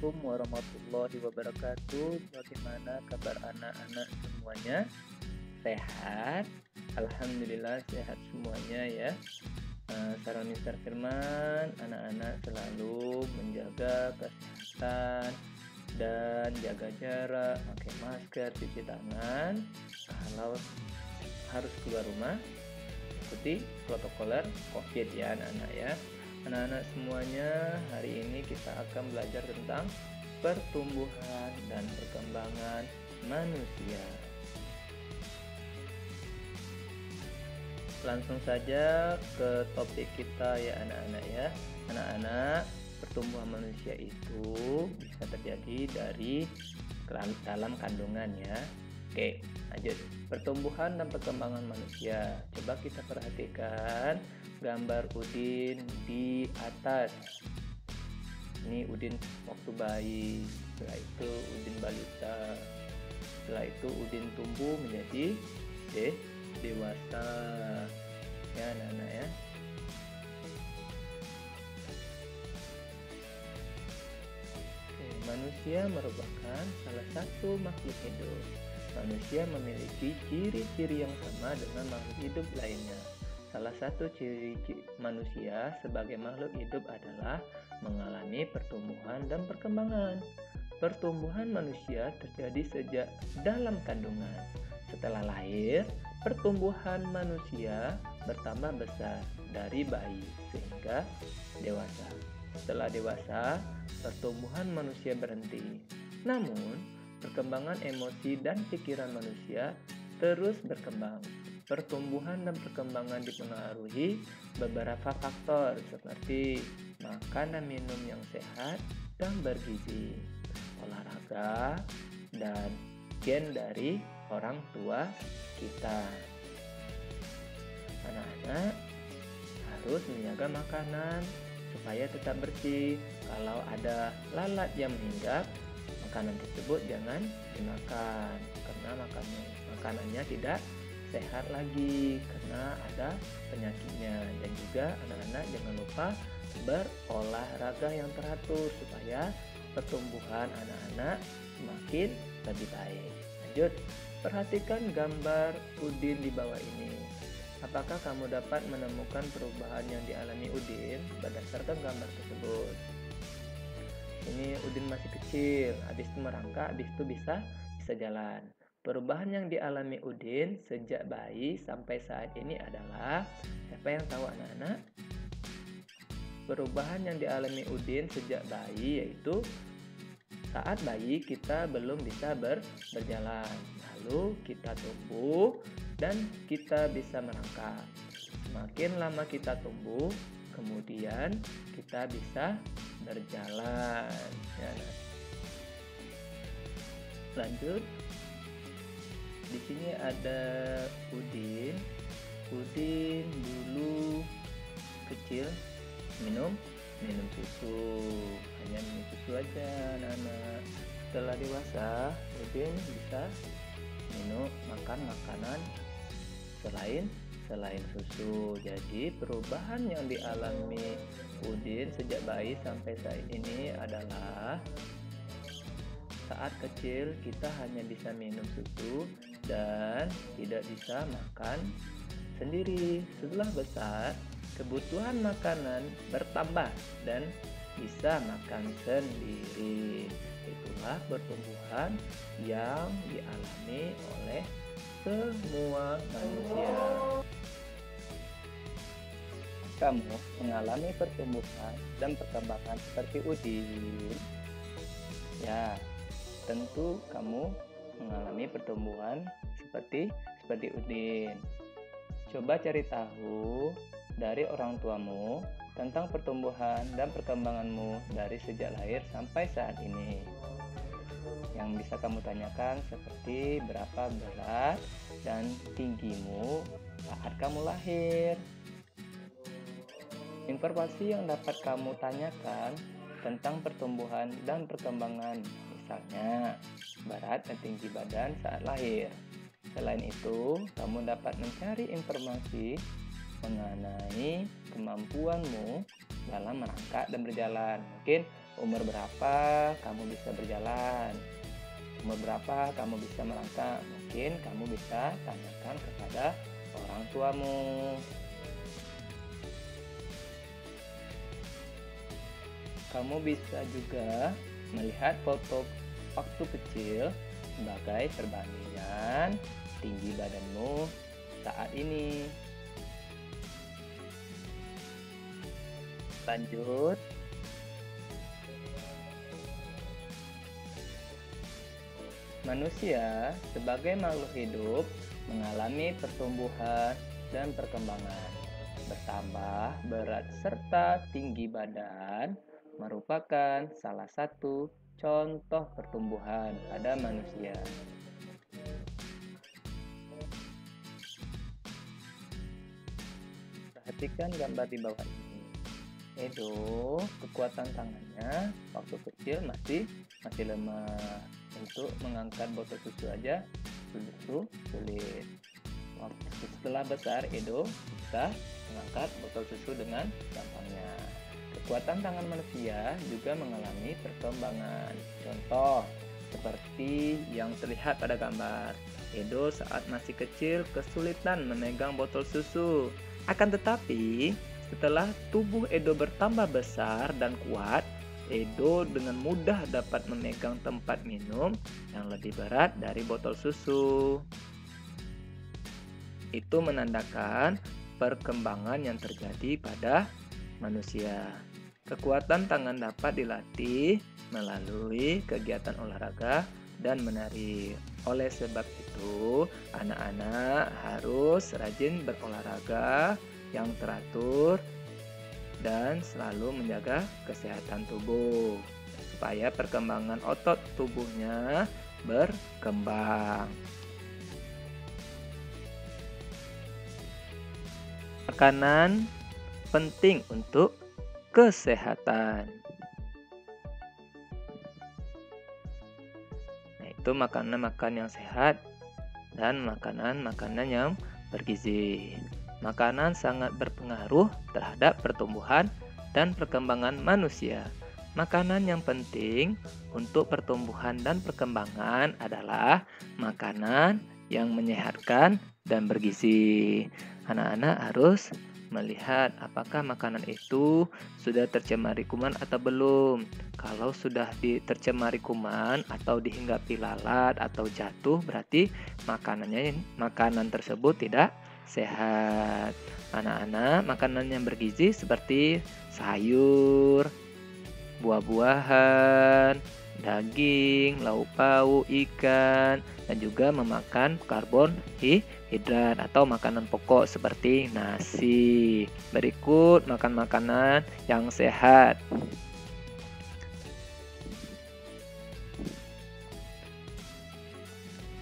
Assalamualaikum warahmatullahi wabarakatuh. Bagaimana kabar anak-anak semuanya? Sehat? Alhamdulillah sehat semuanya ya. Saran Mister Firman, anak-anak selalu menjaga kesehatan dan jaga jarak, pakai masker, cuci tangan. Kalau harus keluar rumah, ikuti protokoler COVID ya anak-anak ya. Anak-anak semuanya, hari ini kita akan belajar tentang pertumbuhan dan perkembangan manusia. Langsung saja ke topik kita ya anak-anak ya. Anak-anak, pertumbuhan manusia itu bisa terjadi dari dalam kandungan ya. Oke, lanjut. Pertumbuhan dan perkembangan manusia. Coba kita perhatikan gambar Udin di atas. Ini Udin waktu bayi, setelah itu Udin balita, setelah itu Udin tumbuh menjadi dewasa. Ya anak-anak ya. Oke, manusia merupakan salah satu makhluk hidup. Manusia memiliki ciri-ciri yang sama dengan makhluk hidup lainnya. Salah satu ciri manusia sebagai makhluk hidup adalah mengalami pertumbuhan dan perkembangan. Pertumbuhan manusia terjadi sejak dalam kandungan. Setelah lahir, pertumbuhan manusia bertambah besar dari bayi sehingga dewasa. Setelah dewasa, pertumbuhan manusia berhenti. Namun, perkembangan emosi dan pikiran manusia terus berkembang. Pertumbuhan dan perkembangan dipengaruhi beberapa faktor seperti makanan minum yang sehat dan bergizi, olahraga, dan gen dari orang tua kita. Anak-anak harus menjaga makanan supaya tetap bersih. Kalau ada lalat yang menginjak, makanan tersebut jangan dimakan karena makanannya tidak sehat lagi karena ada penyakitnya. Dan juga anak-anak jangan lupa berolahraga yang teratur supaya pertumbuhan anak-anak semakin lebih baik. Lanjut, perhatikan gambar Udin di bawah ini. Apakah kamu dapat menemukan perubahan yang dialami Udin berdasarkan gambar tersebut? Ini Udin masih kecil, habis itu merangkak, habis itu bisa jalan. Perubahan yang dialami Udin sejak bayi sampai saat ini adalah, siapa yang tahu anak-anak? Perubahan yang dialami Udin sejak bayi yaitu saat bayi kita belum bisa berjalan, lalu kita tumbuh dan kita bisa merangkak. Semakin lama kita tumbuh, kemudian kita bisa berjalan ya. Lanjut, di sini ada Udin dulu kecil minum susu, hanya minum susu aja anak-anak. Setelah dewasa, Udin bisa makan makanan selain susu. Jadi perubahan yang dialami Udin sejak bayi sampai saat ini adalah saat kecil kita hanya bisa minum susu dan tidak bisa makan sendiri. Setelah besar, kebutuhan makanan bertambah dan bisa makan sendiri. Itulah pertumbuhan yang dialami oleh semua manusia. Kamu mengalami pertumbuhan dan perkembangan seperti Udin? Ya, tentu kamu mengalami pertumbuhan seperti Udin. Coba cari tahu dari orang tuamu tentang pertumbuhan dan perkembanganmu dari sejak lahir sampai saat ini. Yang bisa kamu tanyakan seperti berapa berat dan tinggimu saat kamu lahir. Informasi yang dapat kamu tanyakan tentang pertumbuhan dan perkembangan, misalnya berat dan tinggi badan saat lahir. Selain itu, kamu dapat mencari informasi mengenai kemampuanmu dalam merangkak dan berjalan. Mungkin Umur berapa kamu bisa berjalan? Umur berapa kamu bisa melangkah? Mungkin kamu bisa tanyakan kepada orang tuamu. Kamu bisa juga melihat foto waktu kecil sebagai perbandingan tinggi badanmu saat ini. Lanjut. Manusia sebagai makhluk hidup mengalami pertumbuhan dan perkembangan. Bertambah berat serta tinggi badan merupakan salah satu contoh pertumbuhan pada manusia. Perhatikan gambar di bawah ini. Edo, kekuatan tangannya waktu kecil masih lemah. Untuk mengangkat botol susu aja sulit. Setelah besar, Edo bisa mengangkat botol susu dengan gampangnya. Kekuatan tangan manusia juga mengalami perkembangan. Contoh seperti yang terlihat pada gambar. Edo saat masih kecil kesulitan memegang botol susu. Akan tetapi, setelah tubuh Edo bertambah besar dan kuat, Edo dengan mudah dapat memegang tempat minum yang lebih berat dari botol susu. Itu menandakan perkembangan yang terjadi pada manusia. Kekuatan tangan dapat dilatih melalui kegiatan olahraga dan menari. Oleh sebab itu, anak-anak harus rajin berolahraga yang teratur dan selalu menjaga kesehatan tubuh supaya perkembangan otot tubuhnya berkembang. Makanan penting untuk kesehatan. Nah, itu makanan-makanan yang sehat dan makanan-makanan yang bergizi. Makanan sangat berpengaruh terhadap pertumbuhan dan perkembangan manusia. Makanan yang penting untuk pertumbuhan dan perkembangan adalah makanan yang menyehatkan dan bergizi. Anak-anak harus melihat apakah makanan itu sudah tercemari kuman atau belum. Kalau sudah tercemari kuman atau dihinggapi lalat atau jatuh, berarti makanan tersebut tidak sehat. Anak-anak, makanan yang bergizi seperti sayur, buah-buahan, daging, lauk pauk, ikan, dan juga memakan karbohidrat atau makanan pokok seperti nasi. Berikut makan makanan yang sehat.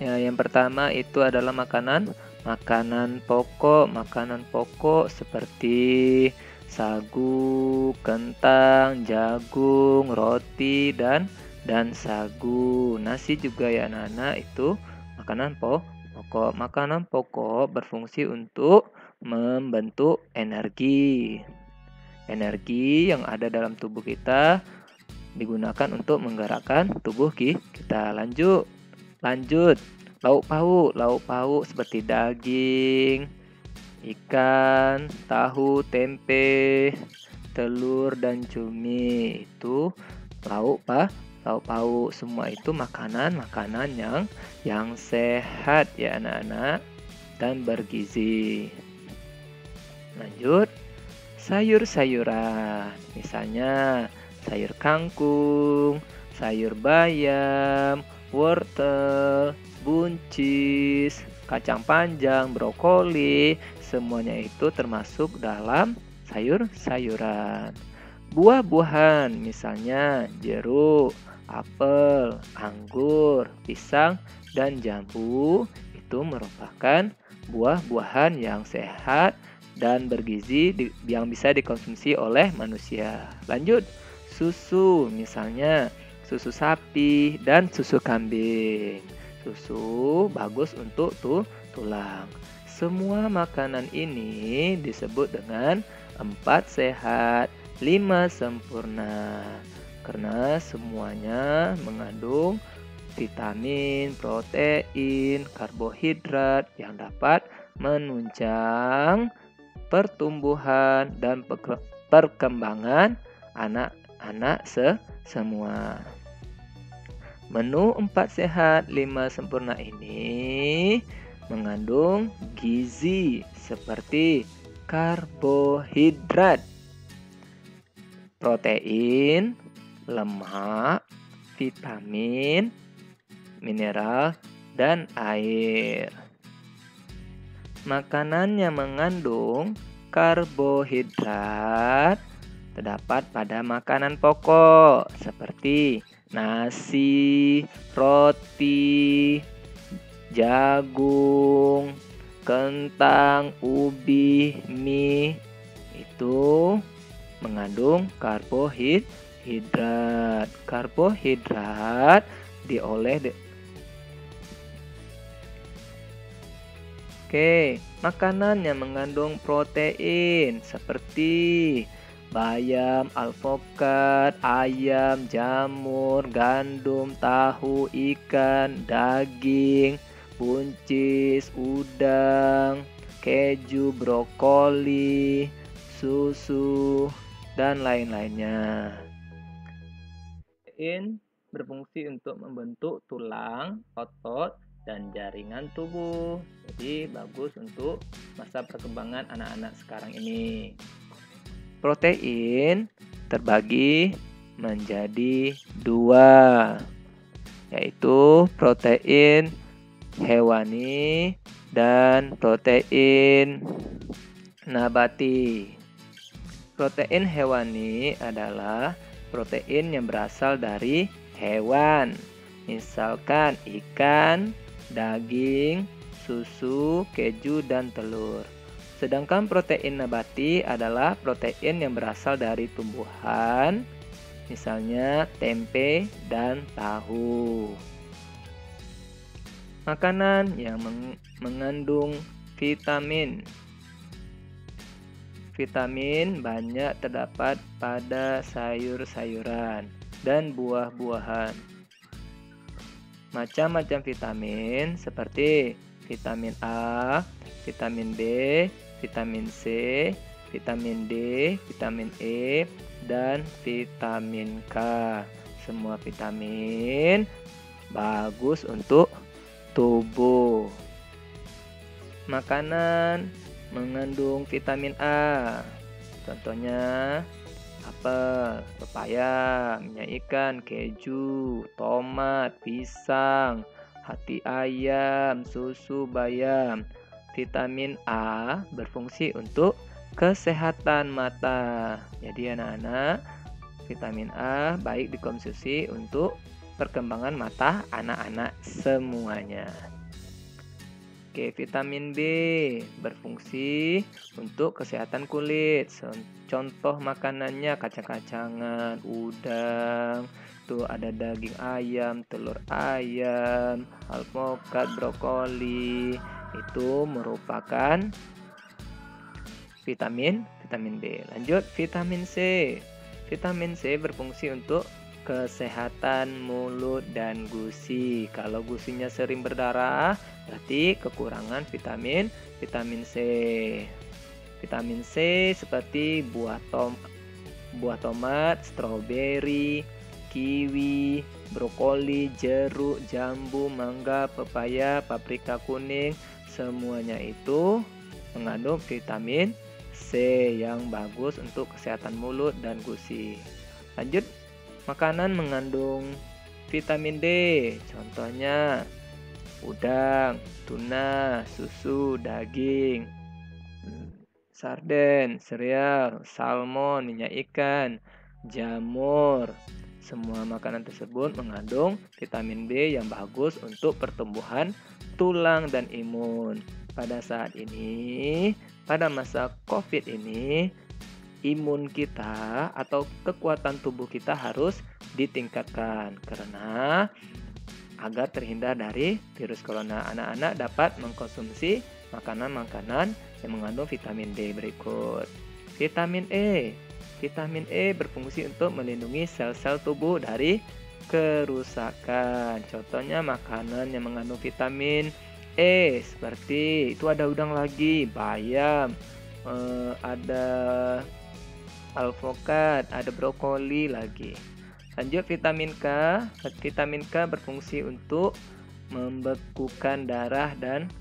Ya, yang pertama itu adalah makanan pokok seperti sagu, kentang, jagung, roti, dan sagu. Nasi juga ya anak-anak, itu makanan pokok. Makanan pokok berfungsi untuk membentuk energi. Energi yang ada dalam tubuh kita digunakan untuk menggerakkan tubuh kita. Lanjut. Lauk pauk seperti daging, ikan, tahu, tempe, telur, dan cumi. Itu lauk pauk. Semua itu makanan yang sehat ya anak-anak dan bergizi. Lanjut, sayur-sayuran. Misalnya sayur kangkung, sayur bayam, wortel, buncis, kacang panjang, brokoli, semuanya itu termasuk dalam sayur-sayuran. Buah-buahan, misalnya jeruk, apel, anggur, pisang, dan jambu, itu merupakan buah-buahan yang sehat dan bergizi yang bisa dikonsumsi oleh manusia. Lanjut, susu, misalnya susu sapi dan susu kambing. Susu bagus untuk tulang. Semua makanan ini disebut dengan 4 sehat, 5 sempurna. karena semuanya mengandung vitamin, protein, karbohidrat yang dapat menunjang pertumbuhan dan perkembangan anak-anak semua. Menu 4 sehat 5 sempurna ini mengandung gizi seperti karbohidrat, protein, lemak, vitamin, mineral, dan air. Makanan yang mengandung karbohidrat terdapat pada makanan pokok seperti nasi, roti, jagung, kentang, ubi, mie. Itu mengandung karbohidrat. Karbohidrat diolah makanan yang mengandung protein seperti bayam, alpukat, ayam, jamur, gandum, tahu, ikan, daging, buncis, udang, keju, brokoli, susu, dan lain-lainnya. Protein berfungsi untuk membentuk tulang, otot, dan jaringan tubuh. Jadi bagus untuk masa perkembangan anak-anak sekarang ini. Protein terbagi menjadi 2, yaitu protein hewani dan protein nabati. Protein hewani adalah protein yang berasal dari hewan, misalkan ikan, daging, susu, keju, dan telur. Sedangkan protein nabati adalah protein yang berasal dari tumbuhan, misalnya tempe dan tahu. Makanan yang mengandung vitamin. Vitamin banyak terdapat pada sayur-sayuran dan buah-buahan. Macam-macam vitamin seperti vitamin A, vitamin B, vitamin C, vitamin D, vitamin E, dan vitamin K. Semua vitamin bagus untuk tubuh. Makanan mengandung vitamin A, contohnya apel, pepaya, minyak ikan, keju, tomat, pisang, hati ayam, susu bayam. Vitamin A berfungsi untuk kesehatan mata. Jadi anak-anak, vitamin A baik dikonsumsi untuk perkembangan mata anak-anak semuanya. Vitamin B berfungsi untuk kesehatan kulit. Contoh makanannya kacang-kacangan, udang, tuh ada daging ayam, telur ayam, alpukat, brokoli. Itu merupakan vitamin B. Lanjut, vitamin C. Vitamin C berfungsi untuk kesehatan mulut dan gusi. Kalau gusinya sering berdarah, berarti kekurangan vitamin C. Vitamin C seperti buah tomat, stroberi, kiwi, brokoli, jeruk, jambu, mangga, pepaya, paprika kuning, semuanya itu mengandung vitamin C yang bagus untuk kesehatan mulut dan gusi. Lanjut, makanan mengandung vitamin D, contohnya udang, tuna, susu, daging, sarden, sereal, salmon, minyak ikan, jamur. Semua makanan tersebut mengandung vitamin B yang bagus untuk pertumbuhan tulang dan imun. Pada saat ini, pada masa COVID ini, imun kita atau kekuatan tubuh kita harus ditingkatkan karena agar terhindar dari virus corona. Anak-anak dapat mengkonsumsi makanan-makanan yang mengandung vitamin D berikut. Vitamin E. Vitamin E berfungsi untuk melindungi sel-sel tubuh dari kerusakan. Contohnya makanan yang mengandung vitamin E seperti itu ada udang lagi, bayam, ada alpukat, ada brokoli lagi. Lanjut vitamin K. Vitamin K berfungsi untuk membekukan darah dan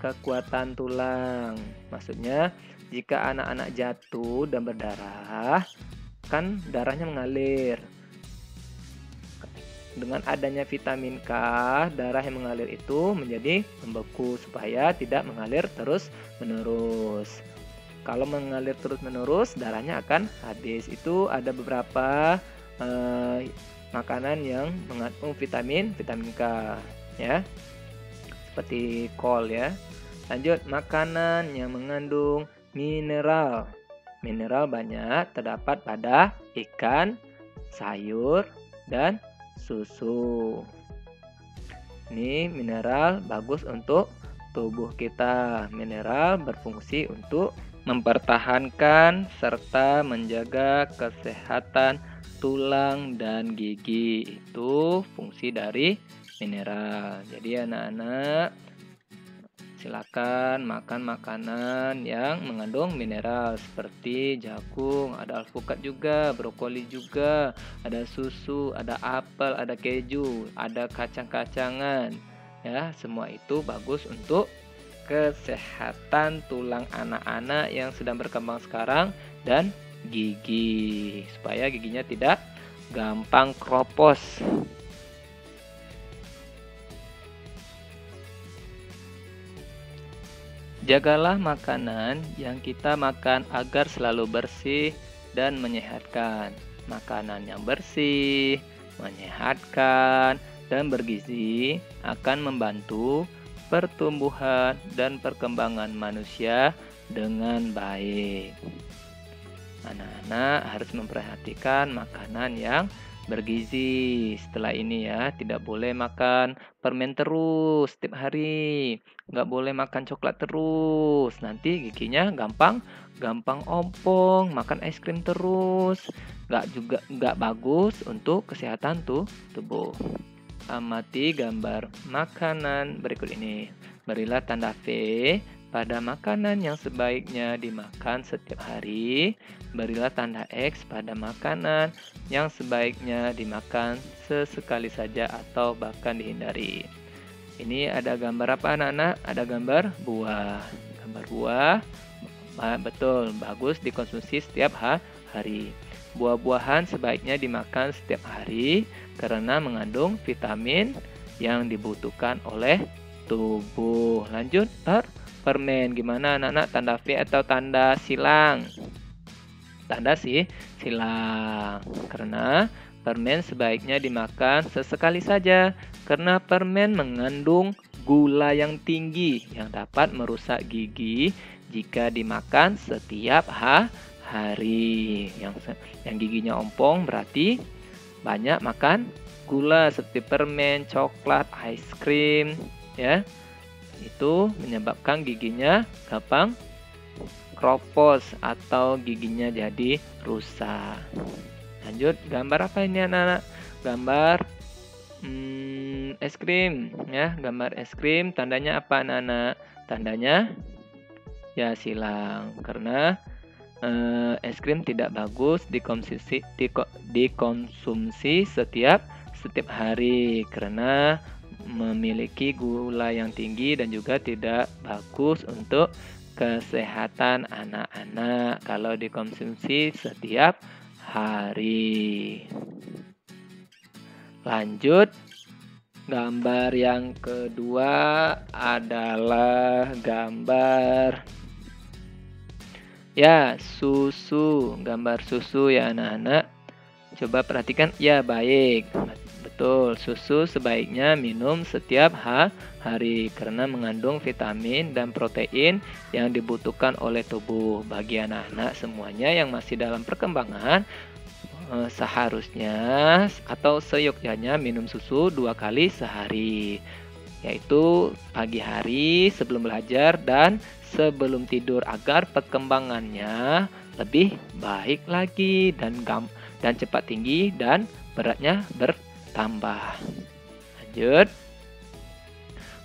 kekuatan tulang. Maksudnya jika anak-anak jatuh dan berdarah, kan darahnya mengalir. Dengan adanya vitamin K, darah yang mengalir itu menjadi membeku supaya tidak mengalir terus-menerus. Kalau mengalir terus-menerus, darahnya akan habis. Itu ada beberapa makanan yang mengandung vitamin K, ya. Seperti kol, ya. Lanjut, makanan yang mengandung mineral. Mineral banyak terdapat pada ikan, sayur, dan susu. Ini mineral bagus untuk tubuh kita. Mineral berfungsi untuk mempertahankan serta menjaga kesehatan tulang dan gigi. Itu fungsi dari mineral. Jadi anak-anak silakan makan makanan yang mengandung mineral seperti jagung, ada alpukat juga, brokoli juga, ada susu, ada apel, ada keju, ada kacang-kacangan. Ya, semua itu bagus untuk kesehatan tulang anak-anak yang sedang berkembang sekarang dan gigi, supaya giginya tidak gampang kropos. Jagalah makanan yang kita makan agar selalu bersih dan menyehatkan. Makanan yang bersih, menyehatkan, dan bergizi akan membantu pertumbuhan dan perkembangan manusia dengan baik. Anak-anak harus memperhatikan makanan yang bergizi. Setelah ini ya, tidak boleh makan permen terus setiap hari. Nggak boleh makan coklat terus. Nanti giginya gampang ompong. Makan es krim terus. Nggak bagus untuk kesehatan tubuh. Amati gambar makanan berikut ini. Berilah tanda V pada makanan yang sebaiknya dimakan setiap hari. Berilah tanda X pada makanan yang sebaiknya dimakan sesekali saja atau bahkan dihindari. Ini ada gambar apa anak-anak? Ada gambar buah. Gambar buah, betul, bagus dikonsumsi setiap hari. Buah-buahan sebaiknya dimakan setiap hari karena mengandung vitamin yang dibutuhkan oleh tubuh. Lanjut, permen. Gimana anak-anak, tanda V atau tanda silang? Tanda silang. Karena permen sebaiknya dimakan sesekali saja. Karena permen mengandung gula yang tinggi yang dapat merusak gigi jika dimakan setiap hari. Yang giginya ompong berarti banyak makan gula seperti permen, coklat, es krim, ya. Itu menyebabkan giginya gampang kropos atau giginya jadi rusak. Lanjut, gambar apa ini anak-anak? Gambar es krim, ya. Gambar es krim, tandanya apa anak-anak? Tandanya ya silang, karena es krim tidak bagus dikonsumsi setiap hari karena memiliki gula yang tinggi dan juga tidak bagus untuk kesehatan anak-anak kalau dikonsumsi setiap hari. Lanjut, gambar yang kedua adalah gambar susu. Gambar susu ya anak-anak. Coba perhatikan, ya baik. Betul, susu sebaiknya minum setiap hari karena mengandung vitamin dan protein yang dibutuhkan oleh tubuh. Bagi anak-anak semuanya yang masih dalam perkembangan, seharusnya atau seyogyanya minum susu 2 kali sehari, yaitu pagi hari sebelum belajar dan sebelum tidur agar perkembangannya lebih baik lagi dan cepat tinggi dan beratnya bertambah. Lanjut.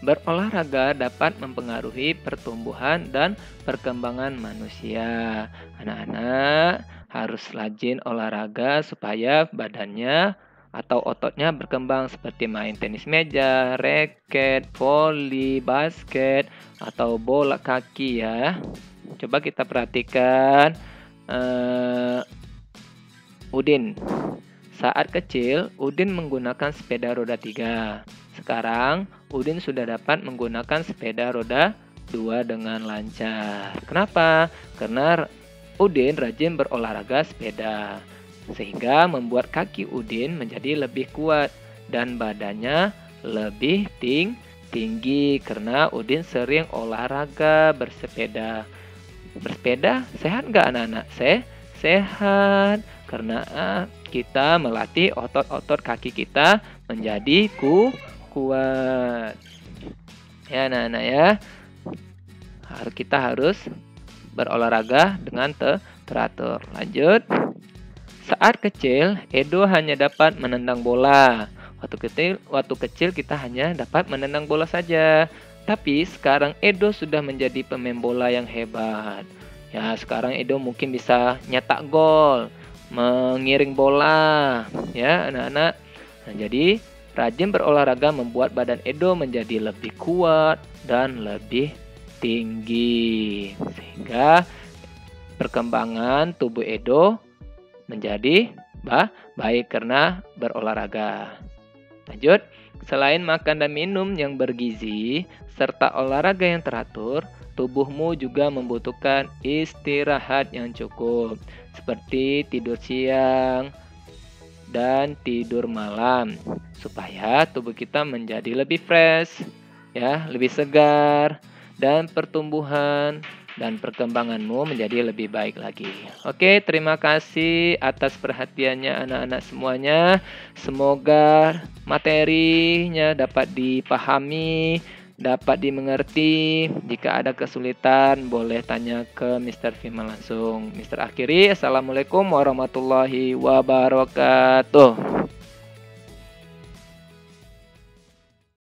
Berolahraga dapat mempengaruhi pertumbuhan dan perkembangan manusia. Anak-anak harus rajin olahraga supaya badannya atau ototnya berkembang seperti main tenis meja, raket, voli, basket, atau bola kaki ya. Coba kita perhatikan Udin. Saat kecil, Udin menggunakan sepeda roda 3. Sekarang, Udin sudah dapat menggunakan sepeda roda 2 dengan lancar. Kenapa? Karena Udin rajin berolahraga sepeda, sehingga membuat kaki Udin menjadi lebih kuat dan badannya lebih tinggi karena Udin sering olahraga bersepeda. Bersepeda sehat nggak anak-anak? Sehat karena kita melatih otot-otot kaki kita menjadi kuat. Ya anak-anak ya, kita harus berolahraga dengan teratur. Lanjut. Saat kecil, Edo hanya dapat menendang bola. Waktu kecil kita hanya dapat menendang bola saja. Tapi sekarang Edo sudah menjadi pemain bola yang hebat. Ya, sekarang Edo mungkin bisa nyetak gol, mengiring bola, ya anak-anak. Nah, jadi rajin berolahraga membuat badan Edo menjadi lebih kuat dan lebih tinggi, sehingga perkembangan tubuh Edo menjadi baik karena berolahraga. Lanjut, selain makan dan minum yang bergizi serta olahraga yang teratur, tubuhmu juga membutuhkan istirahat yang cukup, seperti tidur siang dan tidur malam, supaya tubuh kita menjadi lebih fresh, ya, lebih segar, dan pertumbuhan dan perkembanganmu menjadi lebih baik lagi. Oke, terima kasih atas perhatiannya anak-anak semuanya. Semoga materinya dapat dipahami, dapat dimengerti. Jika ada kesulitan, boleh tanya ke Mr. Firman langsung. Mr. akhiri, Assalamualaikum warahmatullahi wabarakatuh.